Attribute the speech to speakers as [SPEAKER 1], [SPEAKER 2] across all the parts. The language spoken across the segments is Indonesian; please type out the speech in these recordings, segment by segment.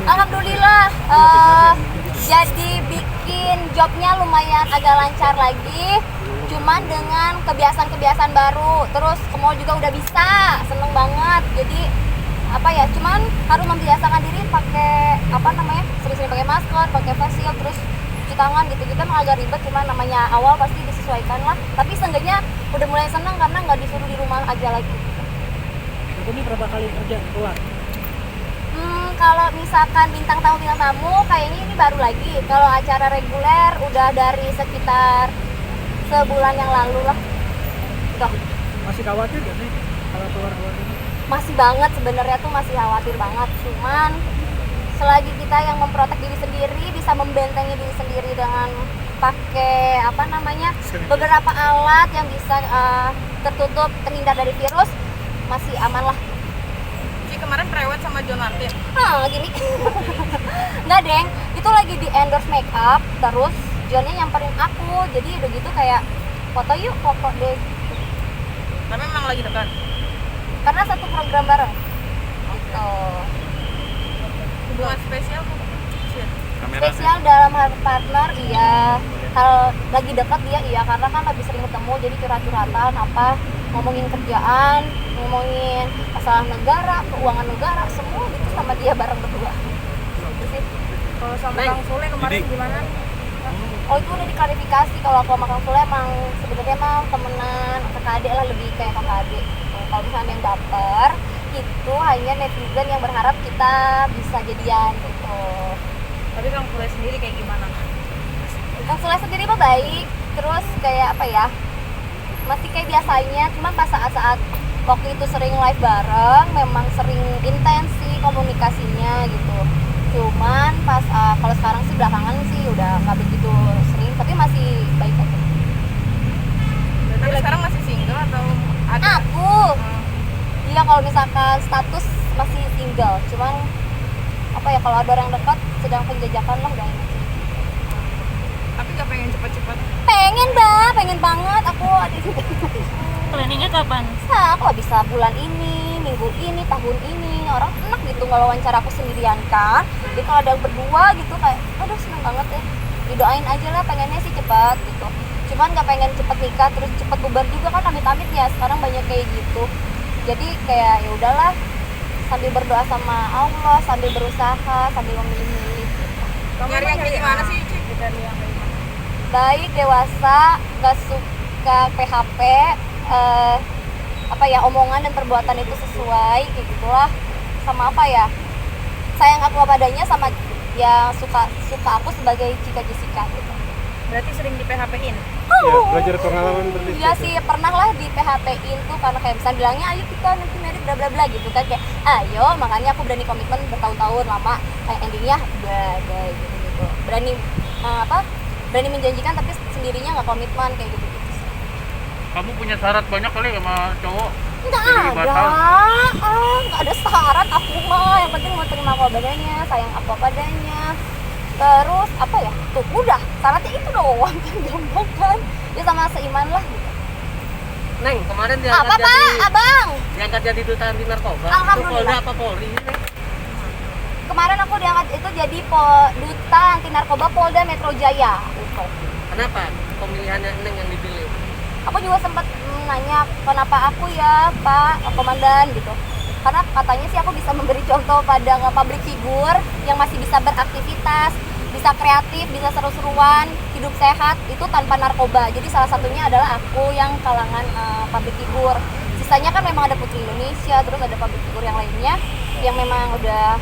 [SPEAKER 1] Alhamdulillah, jadi bikin jobnya lumayan agak lancar lagi. Cuman dengan kebiasaan-kebiasaan baru. Terus ke mall juga udah bisa, seneng banget. Jadi apa ya? Cuman harus membiasakan diri pakai sering-sering pakai masker, pakai face shield, terus cuci tangan gitu-gitu. Emang agak ribet, cuman namanya awal pasti disesuaikan lah. Tapi seenggaknya udah mulai seneng karena nggak disuruh di rumah aja lagi.
[SPEAKER 2] Ini berapa kali kerja keluar?
[SPEAKER 1] Kalau misalkan bintang tamu kayaknya ini baru lagi. Kalau acara reguler udah dari sekitar sebulan yang lalu lah. Udah.
[SPEAKER 2] Masih khawatir gak sih kalau keluar ini?
[SPEAKER 1] Masih banget sebenarnya tuh, masih khawatir banget. Cuman selagi kita yang memprotek diri sendiri, bisa membentengi diri sendiri dengan pakai beberapa alat yang bisa tertutup, terhindar dari virus, masih aman lah.
[SPEAKER 3] Kemarin prewed sama John Martin.
[SPEAKER 1] Gini. Nggak deng, itu lagi di endorse makeup, terus Johnnya nyamperin aku, jadi udah gitu kayak foto deh.
[SPEAKER 3] Tapi memang lagi dekat.
[SPEAKER 1] Karena satu program bareng. Gitu.
[SPEAKER 3] Hubungan spesial kok.
[SPEAKER 1] Spesial dalam hal partner, iya. Kalau lagi dekat dia iya, karena kan lebih sering ketemu, jadi curhat-curhatan ngomongin kerjaan, ngomongin masalah negara, keuangan negara, semua gitu sama dia bareng berdua. Gitu sih.
[SPEAKER 3] Kalau sama Kang Sule kemarin gimana?
[SPEAKER 1] Oh, itu udah diklarifikasi. Kalau aku sama Kang Sule emang sebenarnya emang temenan, kakak adik lah, lebih kayak kakak adik. Kalau misalnya yang baper, itu hanya netizen yang berharap kita bisa jadian gitu.
[SPEAKER 3] Tapi Kang Sule sendiri kayak gimana?
[SPEAKER 1] Kang Sule sendiri mah baik, terus kayak masih kayak biasanya, cuma pas saat-saat waktu itu sering live bareng, memang sering intensi komunikasinya gitu. Cuman pas kalau sekarang sih belakangan sih udah nggak begitu sering, tapi masih baik aja.
[SPEAKER 3] Tapi sekarang masih single atau ada?
[SPEAKER 1] Aku, iya kalau misalkan status masih single, cuman kalau ada orang dekat sedang penjajakan lah udah.
[SPEAKER 3] Tapi nggak pengen cepet-cepet?
[SPEAKER 1] Pengen banget aku.
[SPEAKER 3] Planningnya kapan?
[SPEAKER 1] Aku bisa bulan ini, minggu ini, tahun ini. Orang enak gitu kalau wawancara aku sendirian kan. Jadi kalau ada berdua gitu kayak, aduh seneng banget ya. Didoain aja lah, pengennya sih cepat gitu. Cuman nggak pengen cepet nikah terus cepet bubar juga kan, amit-amit ya. Sekarang banyak kayak gitu. Jadi kayak ya udahlah, sambil berdoa sama Allah, sambil berusaha, sambil memilih-milih.
[SPEAKER 3] Nyari yang kayak gimana sih, Cik? Dari yang kayak gimana?
[SPEAKER 1] Baik, dewasa, gak suka PHP, omongan dan perbuatan itu sesuai, kayak gitulah. Sama sayang aku padanya, sama yang suka aku sebagai Cika Jessica gitu.
[SPEAKER 3] Berarti sering di PHP-in?
[SPEAKER 2] Ya, belajar pengalaman berarti.
[SPEAKER 1] Iya sih, pernah lah di PHP-in tuh, karena kayak misalnya bilangnya ayo kita nanti merit bla bla bla gitu kan, kayak ayo, makanya aku berani komitmen bertahun-tahun lama, endingnya udah gitu. Berani menjanjikan tapi sendirinya nggak komitmen kayak gitu.
[SPEAKER 4] Kamu punya syarat banyak kali sama cowok?
[SPEAKER 1] Nggak ada syarat aku mah, yang penting mau terima aku adanya, sayang aku adanya. Terus tuh udah, syaratnya itu doang kan, gampang kan, ya sama seiman lah gitu.
[SPEAKER 5] Neng, kemarin diangkat
[SPEAKER 1] Abang?
[SPEAKER 5] Diangkat jadi duta anti narkoba.
[SPEAKER 1] Alhamdulillah.
[SPEAKER 5] Itu Polda apa Polri ini, Neng?
[SPEAKER 1] Kemarin aku diangkat itu jadi duta anti narkoba Polda Metro Jaya.
[SPEAKER 5] Kenapa pemilihannya Neng yang dipilih?
[SPEAKER 1] Aku juga sempat nanya kenapa aku ya Pak Komandan gitu. Karena katanya sih aku bisa memberi contoh pada public figure yang masih bisa beraktivitas, bisa kreatif, bisa seru-seruan, hidup sehat itu tanpa narkoba. Jadi salah satunya adalah aku yang kalangan public figure. Sisanya kan memang ada Putri Indonesia, terus ada public figure yang lainnya yang memang udah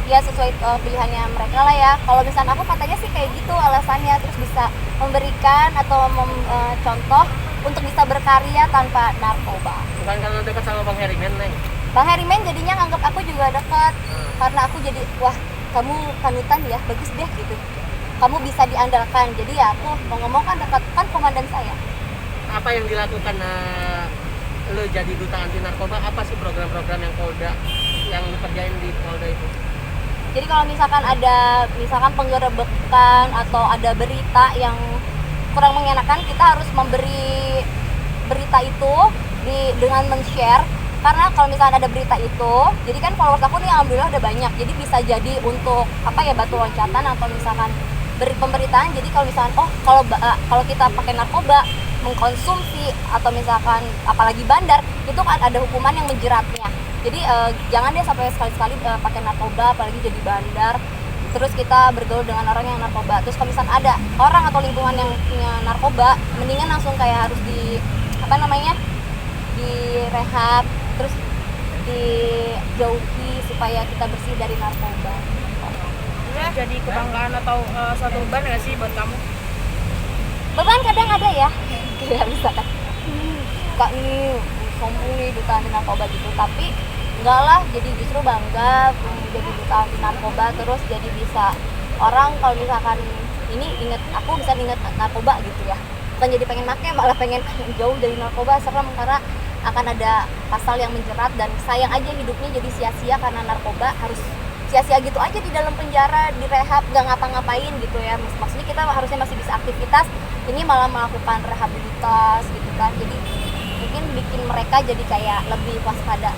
[SPEAKER 1] ya sesuai pilihannya mereka lah ya. Kalau misalnya aku katanya sih kayak gitu alasannya, terus bisa memberikan atau contoh untuk bisa berkarya tanpa narkoba.
[SPEAKER 5] Bukan karena dekat sama Bang Herimen, Neng?
[SPEAKER 1] Bang Herimen jadinya nganggap aku juga dekat, karena aku jadi wah kamu panutan ya, bagus deh gitu. kamu bisa diandalkan. Jadi ya aku mau ngomong kan dekat kan komandan saya.
[SPEAKER 5] Apa yang dilakukan lo jadi duta anti narkoba? Apa sih program-program yang Polda yang lo kerjain di Polda itu?
[SPEAKER 1] Jadi kalau misalkan ada penggerebekan atau ada berita yang kurang mengenakan, kita harus memberi berita itu dengan men-share. Karena kalau misalkan ada berita itu, jadi kan followers aku nih alhamdulillah udah banyak, jadi bisa jadi untuk batu loncatan atau misalkan beri pemberitaan. Jadi kalau misalkan kalau kita pakai narkoba, mengkonsumsi atau misalkan apalagi bandar, itu kan ada hukuman yang menjeratnya. Jadi jangan deh sampai sekali-sekali pakai narkoba, apalagi jadi bandar. Terus kita bergaul dengan orang yang narkoba. Terus kalau misalkan ada orang atau lingkungan yang punya narkoba, mendingan langsung kayak harus direhab, terus dijauhi supaya kita bersih dari narkoba.
[SPEAKER 3] Jadi kebanggaan atau suatu beban nggak sih buat kamu?
[SPEAKER 1] Beban kadang ada ya, kayak misalkan kak nih sombong nih duta anti narkoba gitu, tapi enggak lah, jadi justru bangga jadi duta anti narkoba. Terus jadi bisa orang kalau misalkan aku bisa inget narkoba gitu ya, bukan jadi pengen make, malah pengen jauh dari narkoba. Serem karena akan ada pasal yang menjerat, dan sayang aja hidupnya jadi sia-sia karena narkoba, harus sia-sia gitu aja di dalam penjara, direhab, gak ngapa-ngapain gitu ya. Maksudnya kita harusnya masih bisa aktivitas, ini malah melakukan rehabilitas gitu kan. Jadi mungkin bikin mereka jadi kayak lebih waspada.